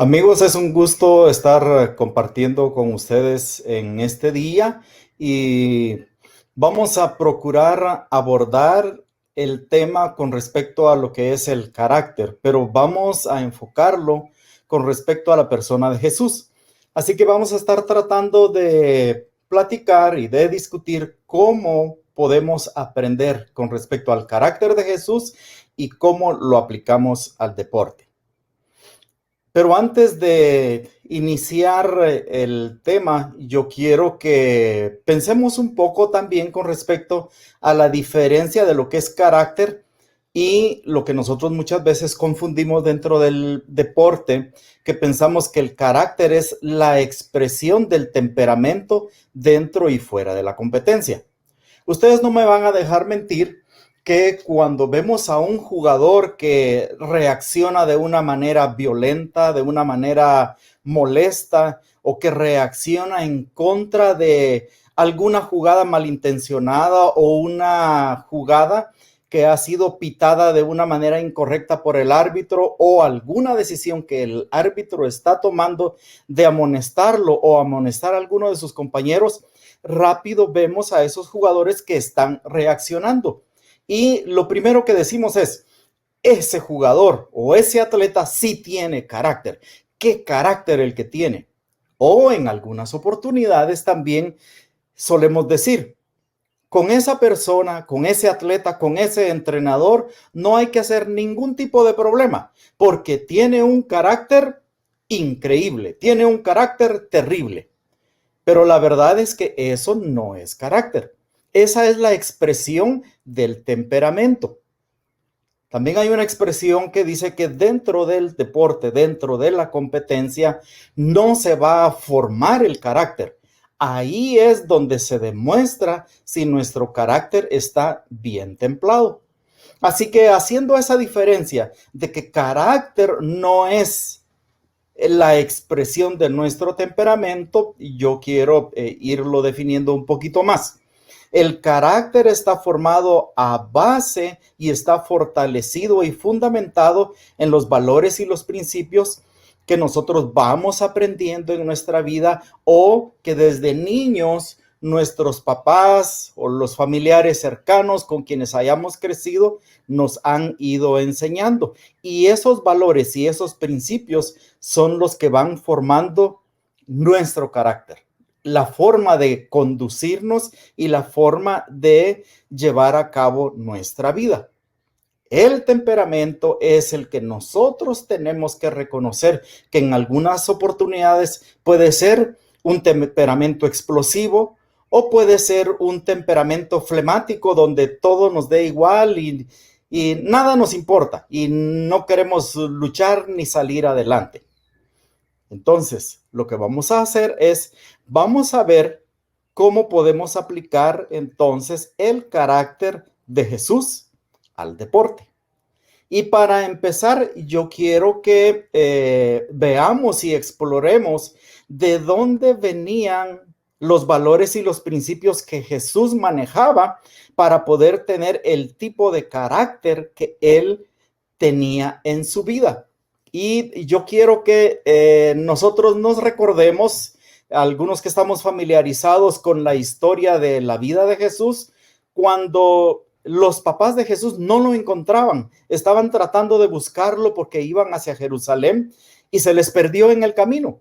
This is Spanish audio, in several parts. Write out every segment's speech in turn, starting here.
Amigos, es un gusto estar compartiendo con ustedes en este día y vamos a procurar abordar el tema con respecto a lo que es el carácter, pero vamos a enfocarlo con respecto a la persona de Jesús. Así que vamos a estar tratando de platicar y de discutir cómo podemos aprender con respecto al carácter de Jesús y cómo lo aplicamos al deporte. Pero antes de iniciar el tema, yo quiero que pensemos un poco también con respecto a la diferencia de lo que es carácter y lo que nosotros muchas veces confundimos dentro del deporte, que pensamos que el carácter es la expresión del temperamento dentro y fuera de la competencia. Ustedes no me van a dejar mentir que cuando vemos a un jugador que reacciona de una manera violenta, de una manera molesta, o que reacciona en contra de alguna jugada malintencionada o una jugada que ha sido pitada de una manera incorrecta por el árbitro, o alguna decisión que el árbitro está tomando de amonestarlo o amonestar a alguno de sus compañeros, rápido vemos a esos jugadores que están reaccionando. Y lo primero que decimos es, ese jugador o ese atleta sí tiene carácter. ¿Qué carácter el que tiene? O en algunas oportunidades también solemos decir, con esa persona, con ese atleta, con ese entrenador, no hay que hacer ningún tipo de problema, porque tiene un carácter increíble, tiene un carácter terrible. Pero la verdad es que eso no es carácter. Esa es la expresión del temperamento. También hay una expresión que dice que dentro del deporte, dentro de la competencia, no se va a formar el carácter. Ahí es donde se demuestra si nuestro carácter está bien templado. Así que haciendo esa diferencia de que carácter no es la expresión de nuestro temperamento, yo quiero irlo definiendo un poquito más. El carácter está formado a base y está fortalecido y fundamentado en los valores y los principios que nosotros vamos aprendiendo en nuestra vida, o que desde niños nuestros papás o los familiares cercanos con quienes hayamos crecido nos han ido enseñando. Y esos valores y esos principios son los que van formando nuestro carácter, la forma de conducirnos y la forma de llevar a cabo nuestra vida. El temperamento es el que nosotros tenemos que reconocer, que en algunas oportunidades puede ser un temperamento explosivo o puede ser un temperamento flemático donde todo nos dé igual y nada nos importa y no queremos luchar ni salir adelante. Entonces, lo que vamos a hacer es, vamos a ver cómo podemos aplicar entonces el carácter de Jesús al deporte. Y para empezar, yo quiero que veamos y exploremos de dónde venían los valores y los principios que Jesús manejaba para poder tener el tipo de carácter que él tenía en su vida. Y yo quiero que nosotros nos recordemos, algunos que estamos familiarizados con la historia de la vida de Jesús, cuando los papás de Jesús no lo encontraban, estaban tratando de buscarlo porque iban hacia Jerusalén y se les perdió en el camino.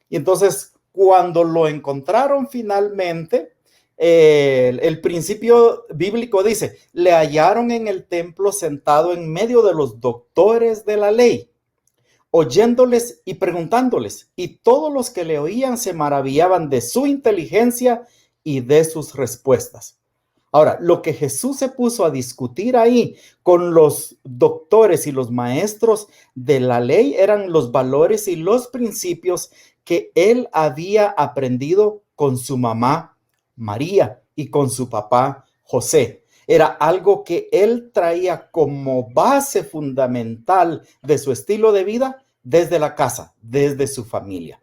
Y entonces, cuando lo encontraron finalmente, el principio bíblico dice, le hallaron en el templo sentado en medio de los doctores de la ley, oyéndoles y preguntándoles, y todos los que le oían se maravillaban de su inteligencia y de sus respuestas. Ahora, lo que Jesús se puso a discutir ahí con los doctores y los maestros de la ley eran los valores y los principios que él había aprendido con su mamá María y con su papá José. Era algo que él traía como base fundamental de su estilo de vida desde la casa, desde su familia.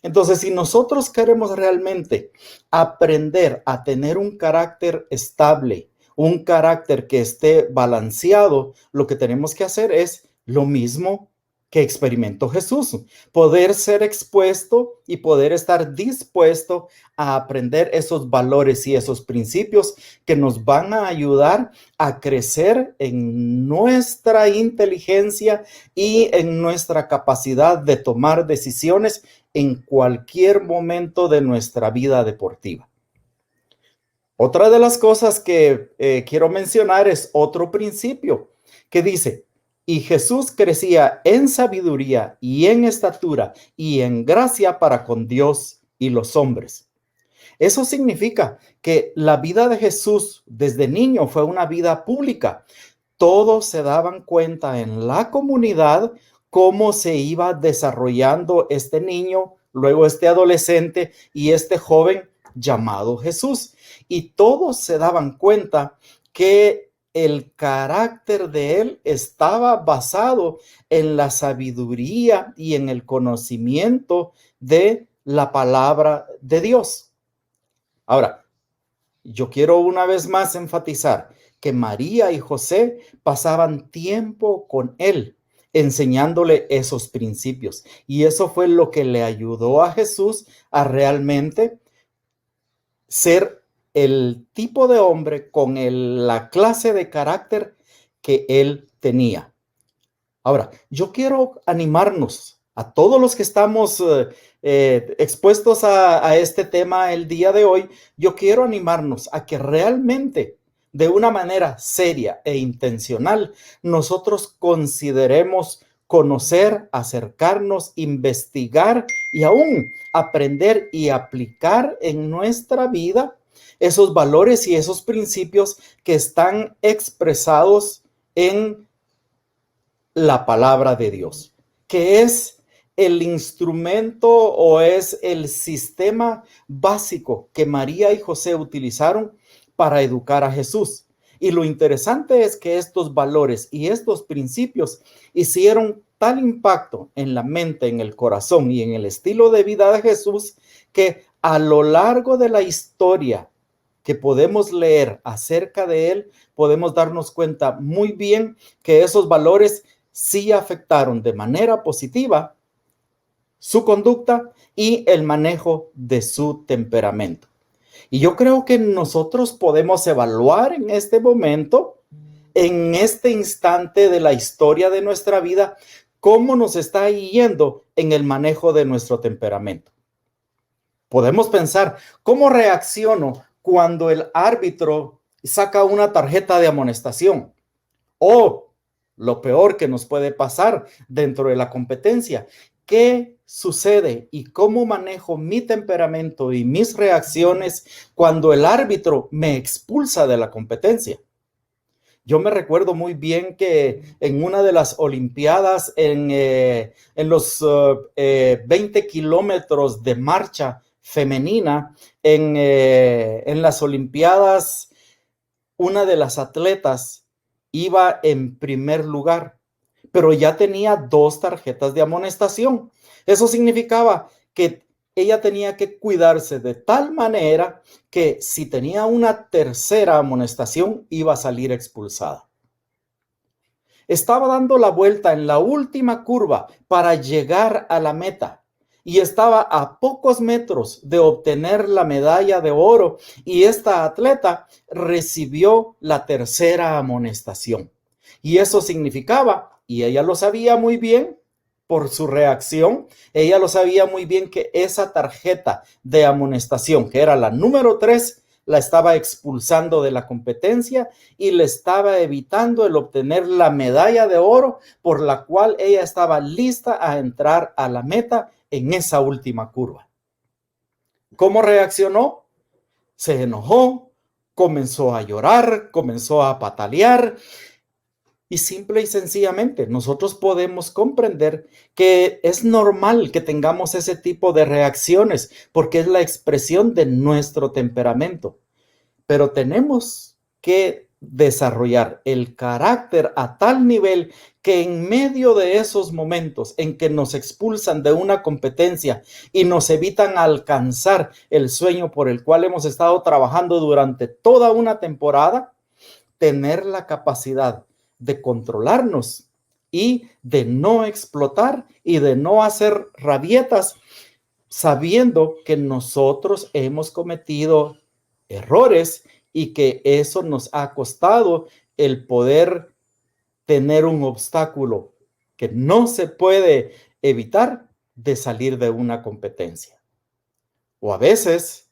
Entonces, si nosotros queremos realmente aprender a tener un carácter estable, un carácter que esté balanceado, lo que tenemos que hacer es lo mismo que experimentó Jesús, poder ser expuesto y poder estar dispuesto a aprender esos valores y esos principios que nos van a ayudar a crecer en nuestra inteligencia y en nuestra capacidad de tomar decisiones en cualquier momento de nuestra vida deportiva. Otra de las cosas que quiero mencionar es otro principio que dice: y Jesús crecía en sabiduría y en estatura y en gracia para con Dios y los hombres. Eso significa que la vida de Jesús desde niño fue una vida pública. Todos se daban cuenta en la comunidad cómo se iba desarrollando este niño, luego este adolescente y este joven llamado Jesús. Y todos se daban cuenta que el carácter de él estaba basado en la sabiduría y en el conocimiento de la palabra de Dios. Ahora, yo quiero una vez más enfatizar que María y José pasaban tiempo con él, enseñándole esos principios. Y eso fue lo que le ayudó a Jesús a realmente ser el tipo de hombre con la clase de carácter que él tenía. Ahora, yo quiero animarnos a todos los que estamos expuestos a este tema el día de hoy. Yo quiero animarnos a que realmente, de una manera seria e intencional, nosotros consideremos conocer, acercarnos, investigar y aún aprender y aplicar en nuestra vida esos valores y esos principios que están expresados en la palabra de Dios, que es el instrumento o es el sistema básico que María y José utilizaron para educar a Jesús. Y lo interesante es que estos valores y estos principios hicieron tal impacto en la mente, en el corazón y en el estilo de vida de Jesús, que a lo largo de la historia que podemos leer acerca de él, podemos darnos cuenta muy bien que esos valores sí afectaron de manera positiva su conducta y el manejo de su temperamento. Y yo creo que nosotros podemos evaluar en este momento, en este instante de la historia de nuestra vida, cómo nos está yendo en el manejo de nuestro temperamento. Podemos pensar, ¿cómo reacciono cuando el árbitro saca una tarjeta de amonestación? O lo peor que nos puede pasar dentro de la competencia. ¿Qué sucede y cómo manejo mi temperamento y mis reacciones cuando el árbitro me expulsa de la competencia? Yo me recuerdo muy bien que en una de las Olimpiadas, en los 20 kilómetros de marcha femenina, en las Olimpiadas, una de las atletas iba en primer lugar, pero ya tenía 2 tarjetas de amonestación. Eso significaba que ella tenía que cuidarse de tal manera que si tenía una tercera amonestación iba a salir expulsada. Estaba dando la vuelta en la última curva para llegar a la meta y estaba a pocos metros de obtener la medalla de oro, y esta atleta recibió la tercera amonestación. Y eso significaba, y ella lo sabía muy bien por su reacción, ella lo sabía muy bien, que esa tarjeta de amonestación, que era la número 3, la estaba expulsando de la competencia y le estaba evitando el obtener la medalla de oro por la cual ella estaba lista a entrar a la meta en esa última curva. ¿Cómo reaccionó? Se enojó, comenzó a llorar, comenzó a patalear. Y simple y sencillamente nosotros podemos comprender que es normal que tengamos ese tipo de reacciones porque es la expresión de nuestro temperamento. Pero tenemos que desarrollar el carácter a tal nivel que en medio de esos momentos en que nos expulsan de una competencia y nos evitan alcanzar el sueño por el cual hemos estado trabajando durante toda una temporada, tener la capacidad de controlarnos y de no explotar y de no hacer rabietas, sabiendo que nosotros hemos cometido errores y que eso nos ha costado el poder tener un obstáculo que no se puede evitar de salir de una competencia. O a veces,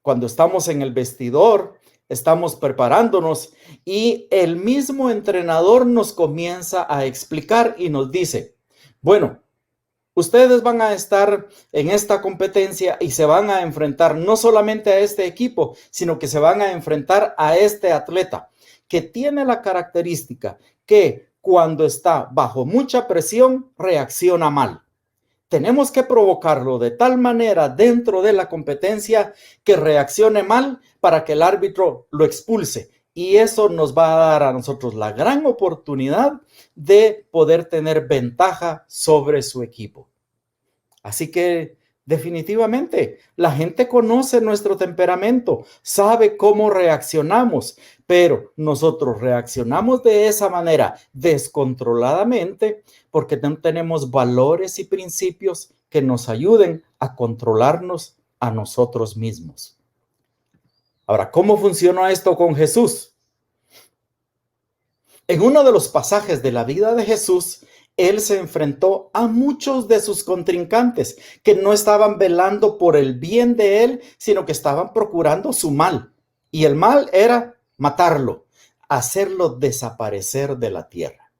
cuando estamos en el vestidor, estamos preparándonos y el mismo entrenador nos comienza a explicar y nos dice, bueno, ustedes van a estar en esta competencia y se van a enfrentar no solamente a este equipo, sino que se van a enfrentar a este atleta que tiene la característica que cuando está bajo mucha presión reacciona mal. Tenemos que provocarlo de tal manera dentro de la competencia que reaccione mal para que el árbitro lo expulse. Y eso nos va a dar a nosotros la gran oportunidad de poder tener ventaja sobre su equipo. Así que definitivamente la gente conoce nuestro temperamento, sabe cómo reaccionamos, pero nosotros reaccionamos de esa manera descontroladamente porque no tenemos valores y principios que nos ayuden a controlarnos a nosotros mismos. Ahora, ¿cómo funcionó esto con Jesús? En uno de los pasajes de la vida de Jesús, él se enfrentó a muchos de sus contrincantes que no estaban velando por el bien de él, sino que estaban procurando su mal. Y el mal era matarlo, hacerlo desaparecer de la tierra.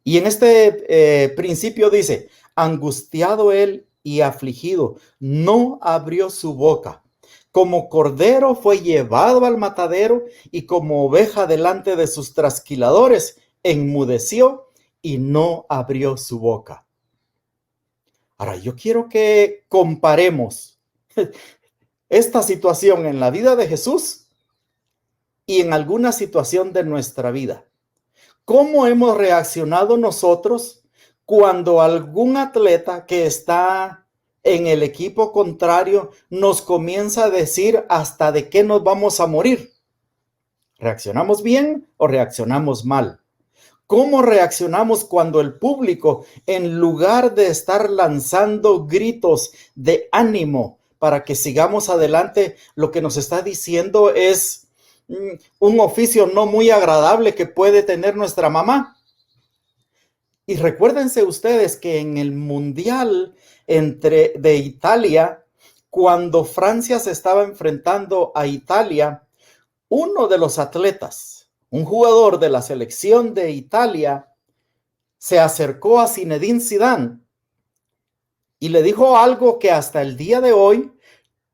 Y en este principio dice, angustiado él y afligido, no abrió su boca. Como cordero fue llevado al matadero y como oveja delante de sus trasquiladores, enmudeció y no abrió su boca. Ahora, yo quiero que comparemos esta situación en la vida de Jesús y en alguna situación de nuestra vida. ¿Cómo hemos reaccionado nosotros cuando algún atleta que está en el equipo contrario nos comienza a decir hasta de qué nos vamos a morir? ¿Reaccionamos bien o reaccionamos mal? ¿Cómo reaccionamos cuando el público, en lugar de estar lanzando gritos de ánimo para que sigamos adelante, lo que nos está diciendo es un oficio no muy agradable que puede tener nuestra mamá? Y recuérdense ustedes que en el Mundial de Italia, cuando Francia se estaba enfrentando a Italia, uno de los atletas, un jugador de la selección de Italia, se acercó a Zinedine Zidane y le dijo algo que hasta el día de hoy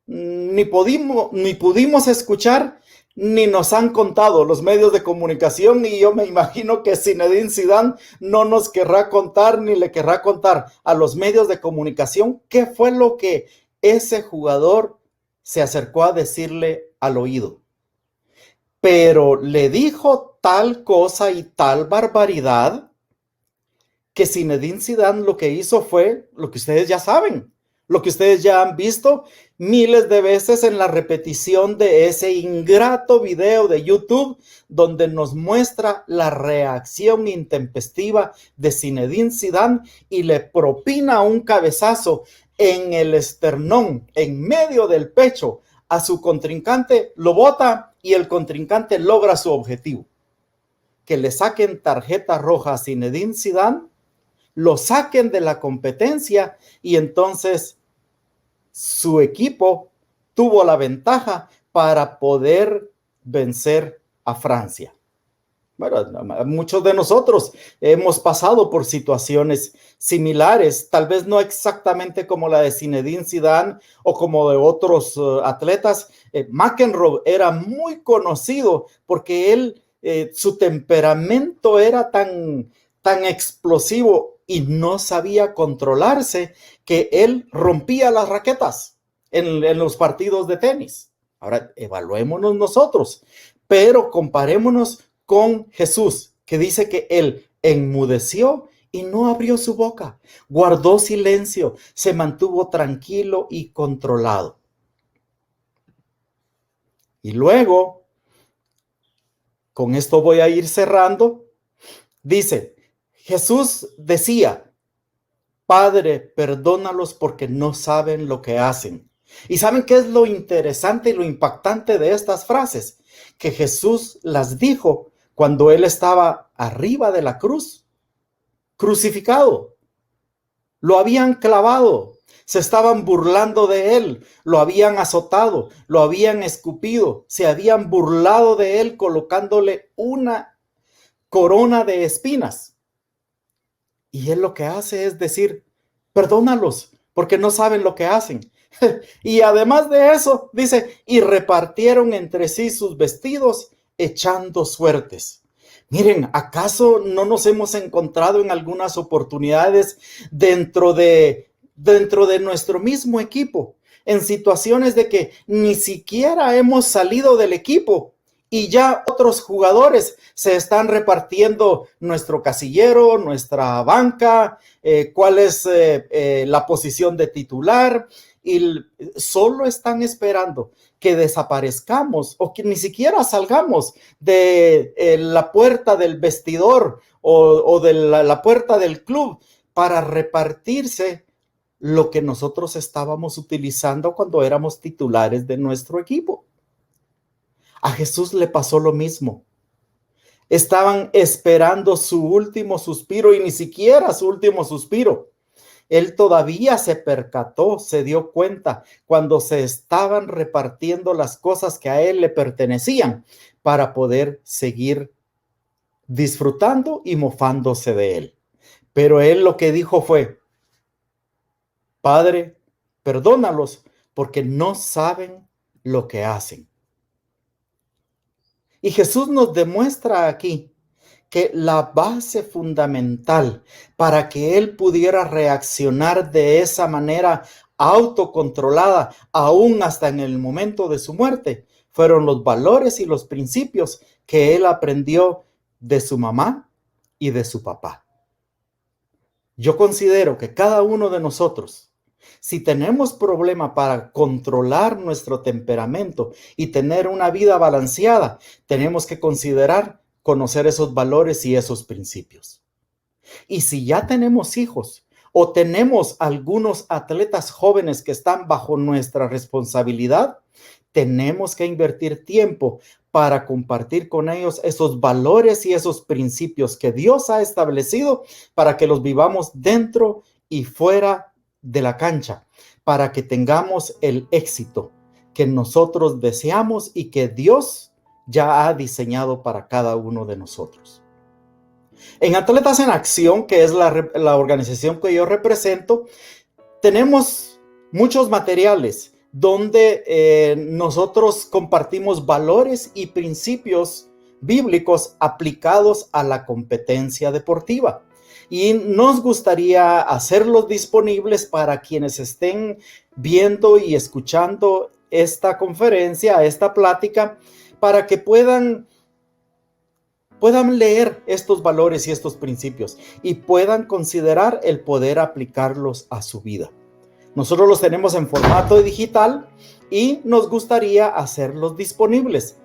ni pudimos escuchar ni nos han contado los medios de comunicación, y yo me imagino que Zinedine Zidane no nos querrá contar ni le querrá contar a los medios de comunicación qué fue lo que ese jugador se acercó a decirle al oído. Pero le dijo tal cosa y tal barbaridad que Zinedine Zidane lo que hizo fue lo que ustedes ya saben, lo que ustedes ya han visto miles de veces en la repetición de ese ingrato video de YouTube donde nos muestra la reacción intempestiva de Zinedine Zidane y le propina un cabezazo en el esternón, en medio del pecho, a su contrincante, lo bota y el contrincante logra su objetivo. Que le saquen tarjeta roja a Zinedine Zidane, lo saquen de la competencia y entonces su equipo tuvo la ventaja para poder vencer a Francia. Bueno, muchos de nosotros hemos pasado por situaciones similares, tal vez no exactamente como la de Zinedine Zidane o como de otros atletas. McEnroe era muy conocido porque él, su temperamento era tan explosivo y no sabía controlarse que él rompía las raquetas en los partidos de tenis. Ahora, evaluémonos nosotros, pero comparémonos con Jesús, que dice que él enmudeció y no abrió su boca, guardó silencio, se mantuvo tranquilo y controlado. Y luego, con esto voy a ir cerrando, dice, Jesús decía: Padre, perdónalos porque no saben lo que hacen. ¿Y saben qué es lo interesante y lo impactante de estas frases? Que Jesús las dijo cuando él estaba arriba de la cruz, crucificado. Lo habían clavado, se estaban burlando de él, lo habían azotado, lo habían escupido, se habían burlado de él colocándole una corona de espinas. Y él lo que hace es decir: perdónalos, porque no saben lo que hacen. Y además de eso, dice, y repartieron entre sí sus vestidos, echando suertes. Miren, ¿acaso no nos hemos encontrado en algunas oportunidades dentro de nuestro mismo equipo, en situaciones de que ni siquiera hemos salido del equipo y ya otros jugadores se están repartiendo nuestro casillero, nuestra banca, cuál es la posición de titular, y solo están esperando que desaparezcamos o que ni siquiera salgamos de la puerta del vestidor o de la puerta del club para repartirse lo que nosotros estábamos utilizando cuando éramos titulares de nuestro equipo. A Jesús le pasó lo mismo. Estaban esperando su último suspiro y ni siquiera su último suspiro. Él todavía se percató, se dio cuenta cuando se estaban repartiendo las cosas que a él le pertenecían para poder seguir disfrutando y mofándose de él. Pero él lo que dijo fue: Padre, perdónalos porque no saben lo que hacen. Y Jesús nos demuestra aquí que la base fundamental para que él pudiera reaccionar de esa manera autocontrolada, aún hasta en el momento de su muerte, fueron los valores y los principios que él aprendió de su mamá y de su papá. Yo considero que cada uno de nosotros, si tenemos problema para controlar nuestro temperamento y tener una vida balanceada, tenemos que considerar conocer esos valores y esos principios. Y si ya tenemos hijos o tenemos algunos atletas jóvenes que están bajo nuestra responsabilidad, tenemos que invertir tiempo para compartir con ellos esos valores y esos principios que Dios ha establecido para que los vivamos dentro y fuera de la cancha, para que tengamos el éxito que nosotros deseamos y que Dios ya ha diseñado para cada uno de nosotros. En Atletas en Acción, que es la organización que yo represento, tenemos muchos materiales donde nosotros compartimos valores y principios bíblicos aplicados a la competencia deportiva. Y nos gustaría hacerlos disponibles para quienes estén viendo y escuchando esta conferencia, esta plática, para que puedan leer estos valores y estos principios y puedan considerar el poder aplicarlos a su vida. Nosotros los tenemos en formato digital y nos gustaría hacerlos disponibles.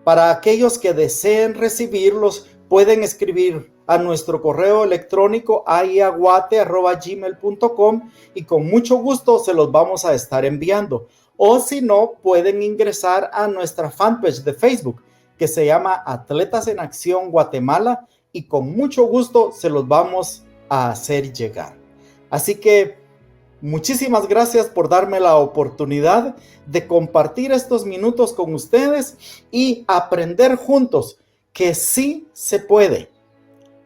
Para aquellos que deseen recibirlos, pueden escribir a nuestro correo electrónico aiaguate@gmail.com y con mucho gusto se los vamos a estar enviando. O si no, pueden ingresar a nuestra fanpage de Facebook, que se llama Atletas en Acción Guatemala, y con mucho gusto se los vamos a hacer llegar. Así que muchísimas gracias por darme la oportunidad de compartir estos minutos con ustedes y aprender juntos que sí se puede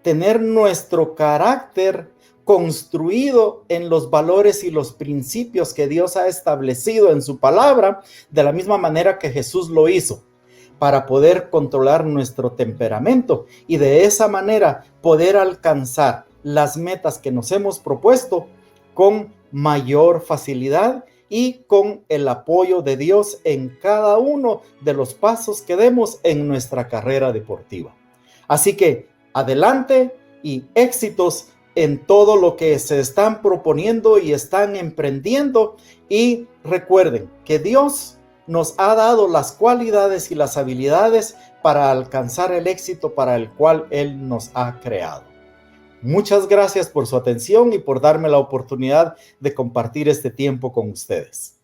tener nuestro carácter construido en los valores y los principios que Dios ha establecido en su palabra, de la misma manera que Jesús lo hizo, para poder controlar nuestro temperamento y de esa manera poder alcanzar las metas que nos hemos propuesto con mayor facilidad y con el apoyo de Dios en cada uno de los pasos que demos en nuestra carrera deportiva. Así que adelante y éxitos en todo lo que se están proponiendo y están emprendiendo, y recuerden que Dios nos ha dado las cualidades y las habilidades para alcanzar el éxito para el cual Él nos ha creado. Muchas gracias por su atención y por darme la oportunidad de compartir este tiempo con ustedes.